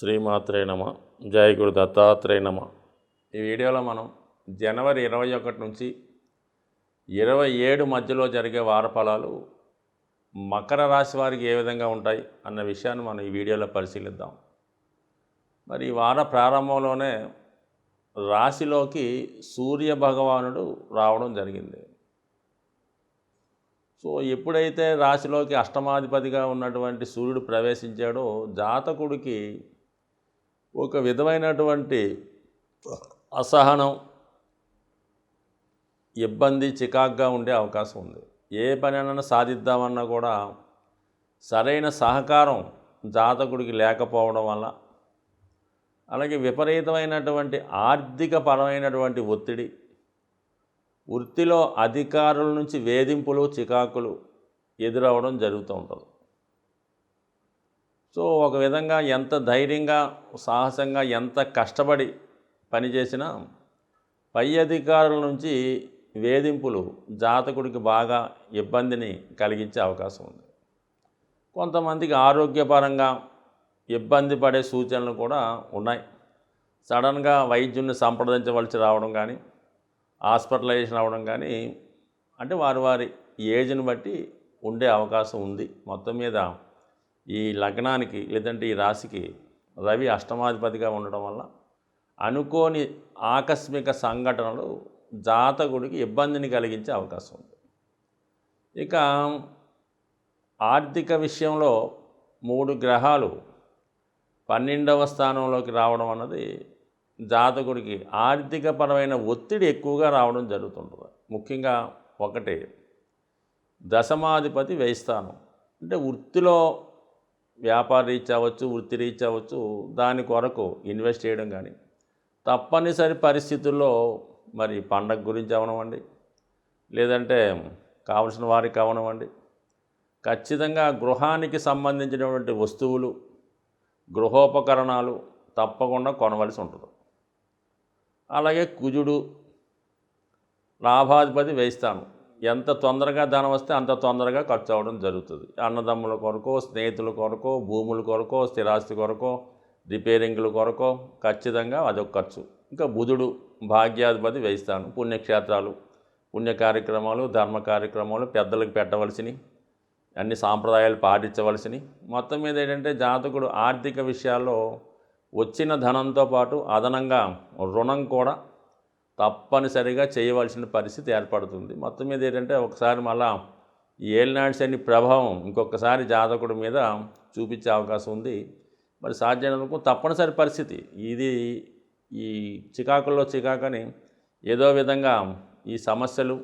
శ్రీమాత్రే నమ. జై గురు దత్తాత్రేయ నమ. ఈ వీడియోలో మనం జనవరి 21 నుంచి 27 మధ్యలో జరిగే వారఫలాలు మకర రాశి వారికి ఏ విధంగా ఉంటాయి అన్న విషయాన్ని మనం ఈ వీడియోలో పరిశీలిద్దాం. మరి ఈ వార ప్రారంభంలోనే రాశిలోకి సూర్య భగవానుడు రావడం జరిగింది. సో ఎప్పుడైతే రాశిలోకి అష్టమాధిపతిగా ఉన్నటువంటి సూర్యుడు ప్రవేశించాడో జాతకుడికి ఒక విధమైనటువంటి అసహనం, ఇబ్బంది, చికాకుగా ఉండే అవకాశం ఉంది. ఏ పనైనా సాధిద్దామన్నా కూడా సరైన సహకారం జాతకుడికి లేకపోవడం వల్ల, అలాగే విపరీతమైనటువంటి ఆర్థిక పరమైనటువంటి ఒత్తిడి, వృత్తిలో అధికారుల నుంచి వేధింపులు, చికాకులు ఎదురవడం జరుగుతూ ఉంటుంది. సో ఒక విధంగా ఎంత ధైర్యంగా, సాహసంగా, ఎంత కష్టపడి పనిచేసినా పై అధికారుల నుంచి వేధింపులు జాతకుడికి బాగా ఇబ్బందిని కలిగించే అవకాశం ఉంది. కొంతమందికి ఆరోగ్యపరంగా ఇబ్బంది పడే సూచనలు కూడా ఉన్నాయి. సడన్గా వైద్యుని సంప్రదించవలసి రావడం కానీ, హాస్పిటలైజేషన్ అవ్వడం కానీ, అంటే వారి ఏజ్ని బట్టి ఉండే అవకాశం ఉంది. మొత్తం మీద ఈ లగ్నానికి లేదంటే ఈ రాశికి రవి అష్టమాధిపతిగా ఉండడం వల్ల అనుకోని ఆకస్మిక సంఘటనలు జాతకుడికి ఇబ్బందిని కలిగించే అవకాశం ఉంది. ఇక ఆర్థిక విషయంలో 3 గ్రహాలు 12వ స్థానంలోకి రావడం అన్నది జాతకుడికి ఆర్థికపరమైన ఒత్తిడి ఎక్కువగా రావడం జరుగుతుంటుంది. ముఖ్యంగా ఒకటి దశమాధిపతి వ్యయస్థానం, అంటే వృత్తిలో వ్యాపార రీత్యా అవ్వచ్చు, వృత్తి రీత్యా అవ్వచ్చు, దాని కొరకు ఇన్వెస్ట్ చేయడం కానీ, తప్పనిసరి పరిస్థితుల్లో మరి పండగ గురించి అవనవండి, లేదంటే కావలసిన వారికి అవనవండి, ఖచ్చితంగా గృహానికి సంబంధించినటువంటి వస్తువులు, గృహోపకరణాలు తప్పకుండా కొనవలసి ఉంటుంది. అలాగే కుజుడు లాభాధిపతి వ్యయస్థానం, ఎంత తొందరగా ధనం వస్తే అంత తొందరగా ఖర్చు అవ్వడం జరుగుతుంది. అన్నదమ్ముల కొరకో, స్నేహితుల కొరకో, భూముల కొరకో, స్థిరాస్తి కొరకో, రిపేరింగ్ల కొరకో ఖచ్చితంగా అదొక ఖర్చు. ఇంకా బుధుడు భాగ్యాధిపతి వ్యయస్థానం, పుణ్యక్షేత్రాలు, పుణ్య కార్యక్రమాలు, ధర్మ కార్యక్రమాలు, పెద్దలకు పెట్టవలసినవి, అన్ని సాంప్రదాయాలు పాటించవలసినవి. మొత్తం మీద ఏంటంటే జాతకుడు ఆర్థిక విషయాల్లో వచ్చిన ధనంతో పాటు అదనంగా రుణం కూడా తప్పనిసరిగా చేయవలసిన పరిస్థితి ఏర్పడుతుంది. మొత్తం మీద ఏంటంటే ఒకసారి మళ్ళా ఈ ఏలినాటి శని ప్రభావం ఇంకొకసారి జాతకుడి మీద చూపించే అవకాశం ఉంది. మరి సాధ్యమైనందుకు తప్పనిసరి పరిస్థితి ఇది. ఈ చికాకుల్లో చికాకని ఏదో విధంగా ఈ సమస్యలు,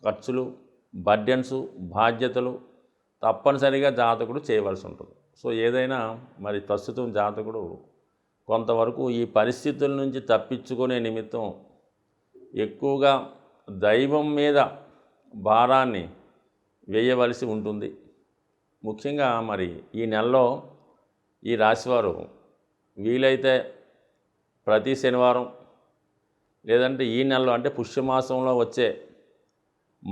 ఖర్చులు, బర్డెన్స్, బాధ్యతలు తప్పనిసరిగా జాతకుడు చేయవలసి ఉంటుంది. సో ఏదైనా మరి ప్రస్తుతం జాతకుడు కొంతవరకు ఈ పరిస్థితుల నుంచి తప్పించుకునే నిమిత్తం ఎక్కువగా దైవం మీద భారాన్ని వేయవలసి ఉంటుంది. ముఖ్యంగా మరి ఈ నెలలో ఈ రాశివారు వీలైతే ప్రతి శనివారం, లేదంటే ఈ నెలలో అంటే పుష్యమాసంలో వచ్చే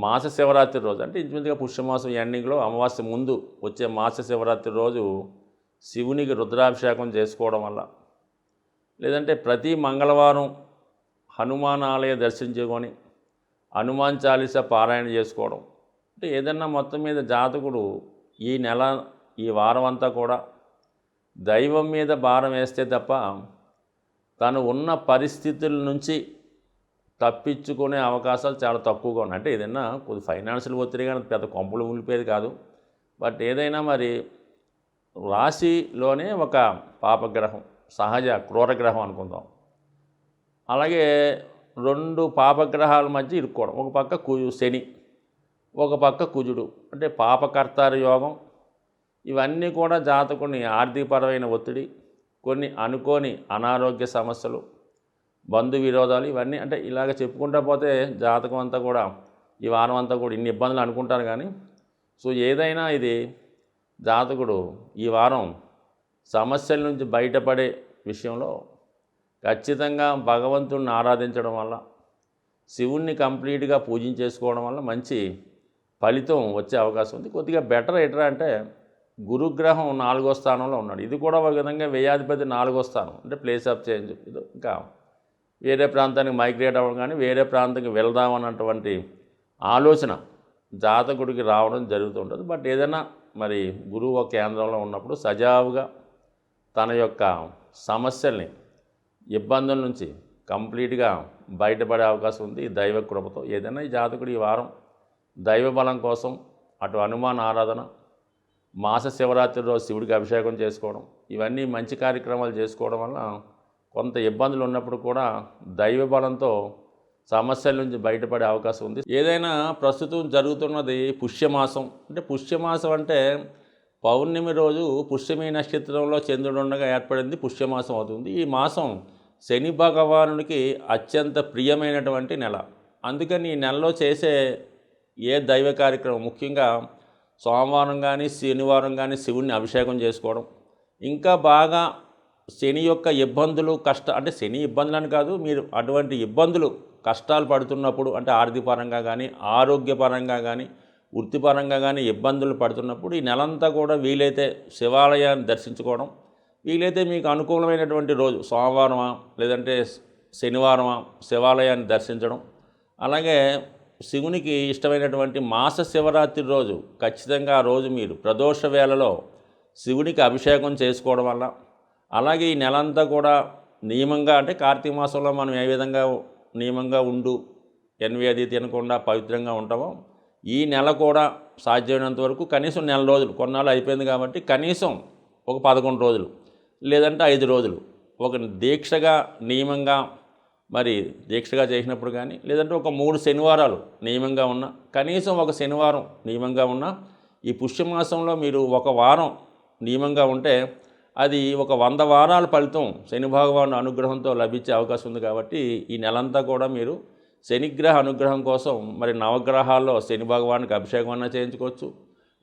మాస శివరాత్రి రోజు, అంటే ఇంచుమించుగా పుష్యమాసం ఎండింగ్లో అమావాస్య ముందు వచ్చే మాస శివరాత్రి రోజు శివునికి రుద్రాభిషేకం చేసుకోవడం వల్ల, లేదంటే ప్రతి మంగళవారం హనుమాన్ ఆలయ దర్శించుకొని హనుమాన్ చాలీసా పారాయణ చేసుకోవడం, అంటే ఏదన్నా మొత్తం మీద జాతకుడు ఈ నెల, ఈ వారం అంతా కూడా దైవం మీద భారం వేస్తే తప్ప తను ఉన్న పరిస్థితుల నుంచి తప్పించుకునే అవకాశాలు చాలా తక్కువగా ఉన్నాయి. అంటే ఏదైనా కొద్ది ఫైనాన్షియల్ ఒత్తిడిగా పెద్ద కొంపలు ఉండిపోయేది కాదు. బట్ ఏదైనా మరి రాశిలోనే ఒక పాపగ్రహం, సహజ క్రూరగ్రహం అనుకుందాం, అలాగే 2 పాపగ్రహాల మధ్య ఇరుక్కోవడం, ఒక పక్క శని, ఒక పక్క కుజుడు, అంటే పాపకర్తార యోగం. ఇవన్నీ కూడా జాతకుని ఆర్థికపరమైన ఒత్తిడి, కొన్ని అనుకోని అనారోగ్య సమస్యలు, బంధు విరోధాలు, ఇవన్నీ అంటే ఇలాగ చెప్పుకుంటా పోతే జాతకం అంతా కూడా ఈ వారం అంతా కూడా ఇన్ని ఇబ్బందులు అనుకుంటారు. కానీ సో ఏదైనా ఇది జాతకుడు ఈ వారం సమస్యల నుంచి బయటపడే విషయంలో ఖచ్చితంగా భగవంతుడిని ఆరాధించడం వల్ల, శివుణ్ణి కంప్లీట్గా పూజించేసుకోవడం వల్ల మంచి ఫలితం వచ్చే అవకాశం ఉంది. కొద్దిగా బెటర్ ఎట్రా అంటే గురుగ్రహం 4వ స్థానంలో ఉన్నాడు. ఇది కూడా ఒక విధంగా వ్యయాధిపతి 4వ స్థానం, అంటే ప్లేస్ ఆఫ్ చేంజ్. ఇది ఇంకా వేరే ప్రాంతానికి మైగ్రేట్ అవ్వడం కానీ వేరే ప్రాంతానికి వెళ్దామన్నటువంటి ఆలోచన జాతకుడికి రావడం జరుగుతుంటుంది. బట్ ఏదైనా మరి గురువు ఒక కేంద్రంలో ఉన్నప్పుడు సజావుగా తన యొక్క సమస్యల్ని, ఇబ్బందుల నుంచి కంప్లీట్గా బయటపడే అవకాశం ఉంది ఈ దైవ కృపతో. ఏదైనా ఈ జాతకుడు ఈ వారం దైవ బలం కోసం అటు హనుమాన్ ఆరాధన, మాస శివరాత్రి రోజు శివుడికి అభిషేకం చేసుకోవడం, ఇవన్నీ మంచి కార్యక్రమాలు చేసుకోవడం వల్ల కొంత ఇబ్బందులు ఉన్నప్పుడు కూడా దైవ బలంతో సమస్యల నుంచి బయటపడే అవకాశం ఉంది. ఏదైనా ప్రస్తుతం జరుగుతున్నది పుష్యమాసం. అంటే పుష్యమాసం అంటే పౌర్ణమి రోజు పుష్యమి నక్షత్రంలో చంద్రుడు ఉండగా ఏర్పడింది పుష్యమాసం అవుతుంది. ఈ మాసం శని భగవానుడికి అత్యంత ప్రియమైనటువంటి నెల. అందుకని ఈ నెలలో చేసే ఏ దైవ కార్యక్రమం, ముఖ్యంగా సోమవారం కానీ శనివారం కానీ శివుణ్ణి అభిషేకం చేసుకోవడం, ఇంకా బాగా శని యొక్క ఇబ్బందులు అంటే శని ఇబ్బందులు అని కాదు, మీరు అటువంటి ఇబ్బందులు కష్టాలు పడుతున్నప్పుడు, అంటే ఆర్థికపరంగా కానీ ఆరోగ్యపరంగా కానీ వృత్తిపరంగా కానీ ఇబ్బందులు పడుతున్నప్పుడు ఈ నెలంతా కూడా వీలైతే శివాలయాన్ని దర్శించుకోవడం, వీలైతే మీకు అనుకూలమైనటువంటి రోజు సోమవారమా లేదంటే శనివారమా శివాలయాన్ని దర్శించడం, అలాగే శివునికి ఇష్టమైనటువంటి మాస శివరాత్రి రోజు ఖచ్చితంగా ఆ రోజు మీరు ప్రదోష వేళలో శివునికి అభిషేకం చేసుకోవడం వల్ల, అలాగే ఈ నెలంతా కూడా నియమంగా, అంటే కార్తీక మాసంలో మనం ఏ విధంగా నియమంగా ఎన్వి అది తినకుండా పవిత్రంగా ఉంటామో ఈ నెల కూడా సాధ్యమైనంత వరకు కనీసం నెల రోజులు, కొన్నాళ్ళు అయిపోయింది కాబట్టి కనీసం ఒక 11 రోజులు లేదంటే 5 రోజులు ఒక దీక్షగా నియమంగా మరి దీక్షగా చేసినప్పుడు కానీ, లేదంటే ఒక 3 శనివారాలు నియమంగా ఉన్న, కనీసం ఒక శనివారం నియమంగా ఉన్న, ఈ పుష్యమాసంలో మీరు ఒక వారం నియమంగా ఉంటే అది ఒక 100 వారాల ఫలితం శని భగవాను అనుగ్రహంతో లభించే అవకాశం ఉంది. కాబట్టి ఈ నెలంతా కూడా మీరు శనిగ్రహ అనుగ్రహం కోసం మరి నవగ్రహాల్లో శని భగవానికి అభిషేకం అన్నా చేయించుకోవచ్చు,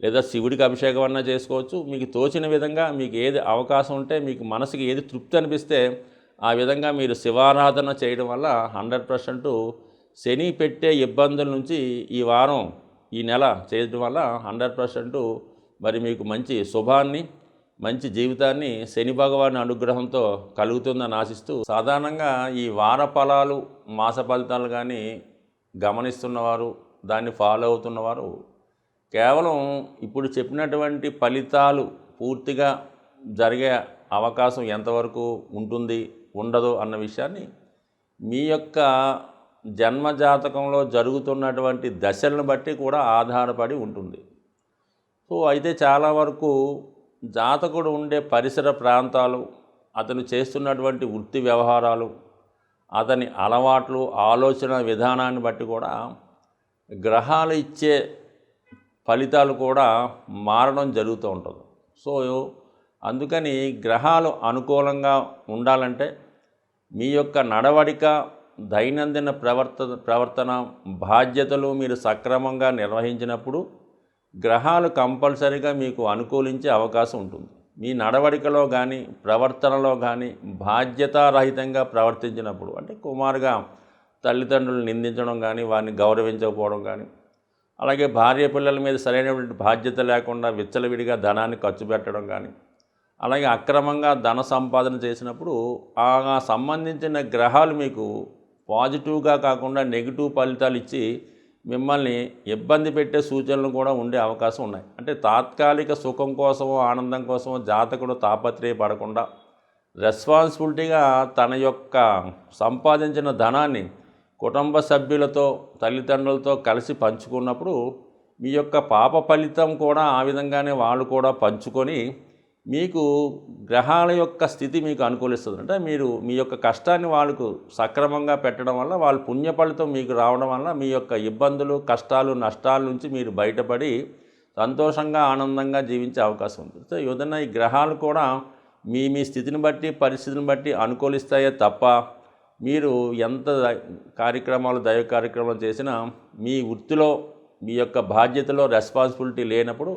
లేదా శివుడికి అభిషేకం అన్నా చేసుకోవచ్చు. మీకు తోచిన విధంగా మీకు ఏది అవకాశం ఉంటే, మీకు మనసుకి ఏది తృప్తి అనిపిస్తే ఆ విధంగా మీరు శివారాధన చేయడం వల్ల 100% శని పెట్టే ఇబ్బందుల నుంచి ఈ వారం ఈ నెల చేయడం వల్ల 100% మరి మీకు మంచి శుభాన్ని, మంచి జీవితాన్ని శని భగవాని అనుగ్రహంతో కలుగుతుందని ఆశిస్తూ, సాధారణంగా ఈ వార ఫలాలు మాస ఫలితాలు కానీ గమనిస్తున్నవారు, దాన్ని ఫాలో అవుతున్నవారు కేవలం ఇప్పుడు చెప్పినటువంటి ఫలితాలు పూర్తిగా జరిగే అవకాశం ఎంతవరకు ఉంటుంది ఉండదు అన్న విషయాన్ని మీ యొక్క జన్మజాతకంలో జరుగుతున్నటువంటి దశలను బట్టి కూడా ఆధారపడి ఉంటుంది. సో అయితే చాలా వరకు జాతకుడు ఉండే పరిసర ప్రాంతాలు, అతను చేస్తున్నటువంటి వృత్తి వ్యవహారాలు, అతని అలవాట్లు, ఆలోచన విధానాన్ని బట్టి కూడా గ్రహాలు ఇచ్చే ఫలితాలు కూడా మారడం జరుగుతూ ఉంటుంది. సో అందుకని గ్రహాలు అనుకూలంగా ఉండాలంటే మీ యొక్క నడవడిక, దైనందిన ప్రవర్తన బాధ్యతలు మీరు సక్రమంగా నిర్వహించినప్పుడు గ్రహాలు కంపల్సరీగా మీకు అనుకూలించే అవకాశం ఉంటుంది. మీ నడవడికలో కానీ ప్రవర్తనలో కానీ బాధ్యతారహితంగా ప్రవర్తించినప్పుడు, అంటే కుమారుగా తల్లిదండ్రులు నిందించడం కానీ, వారిని గౌరవించకపోవడం కానీ, అలాగే భార్య పిల్లల మీద సరైనటువంటి బాధ్యత లేకుండా విచ్చలవిడిగా ధనాన్ని ఖర్చు పెట్టడం కానీ, అలాగే అక్రమంగా ధన సంపాదన చేసినప్పుడు ఆ సంబంధించిన గ్రహాలు మీకు పాజిటివ్గా కాకుండా నెగిటివ్ ఫలితాలు ఇచ్చి మిమ్మల్ని ఇబ్బంది పెట్టే సూచనలు కూడా ఉండే అవకాశం ఉన్నాయి. అంటే తాత్కాలిక సుఖం కోసమో ఆనందం కోసమో జాతకుడు తాపత్రయపడకుండా రెస్పాన్సిబిలిటీగా తన యొక్క సంపాదించిన ధనాన్ని కుటుంబ సభ్యులతో, తల్లిదండ్రులతో కలిసి పంచుకున్నప్పుడు మీ యొక్క పాప ఫలితం కూడా ఆ విధంగానే వాళ్ళు కూడా పంచుకొని మీకు గ్రహాల యొక్క స్థితి మీకు అనుకూలిస్తుంది. అంటే మీరు మీ యొక్క కష్టాన్ని వాళ్ళకు సక్రమంగా పెట్టడం వల్ల వాళ్ళ పుణ్య ఫలితం మీకు రావడం వల్ల మీ యొక్క ఇబ్బందులు, కష్టాలు, నష్టాల నుంచి మీరు బయటపడి సంతోషంగా, ఆనందంగా జీవించే అవకాశం ఉంది. సో ఏదైనా ఈ గ్రహాలు కూడా మీ మీ స్థితిని బట్టి, పరిస్థితిని బట్టి అనుకూలిస్తాయే తప్ప మీరు ఎంత కార్యక్రమాలు, దైవ కార్యక్రమాలు చేసినా మీ వృత్తిలో, మీ యొక్క బాధ్యతలో రెస్పాన్సిబిలిటీ లేనప్పుడు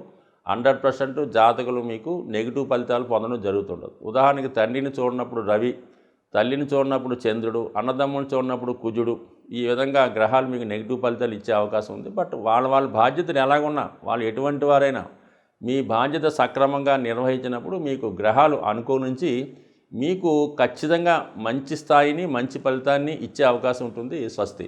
100% జాతకులు మీకు నెగిటివ్ ఫలితాలు పొందడం జరుగుతుండదు. ఉదాహరణకి తండ్రిని చూడనప్పుడు రవి, తల్లిని చూడనప్పుడు చంద్రుడు, అన్నదమ్ముని చూడనప్పుడు కుజుడు, ఈ విధంగా గ్రహాలు మీకు నెగిటివ్ ఫలితాలు ఇచ్చే అవకాశం ఉంది. బట్ వాళ్ళ బాధ్యతలు ఎలాగున్నా, వాళ్ళు ఎటువంటి వారైనా మీ బాధ్యత సక్రమంగా నిర్వహించినప్పుడు మీకు గ్రహాలు అనుకూలించి మీకు ఖచ్చితంగా మంచి స్థాయిని మంచి ఫలితాన్ని ఇచ్చే అవకాశం ఉంటుంది. స్వస్తి.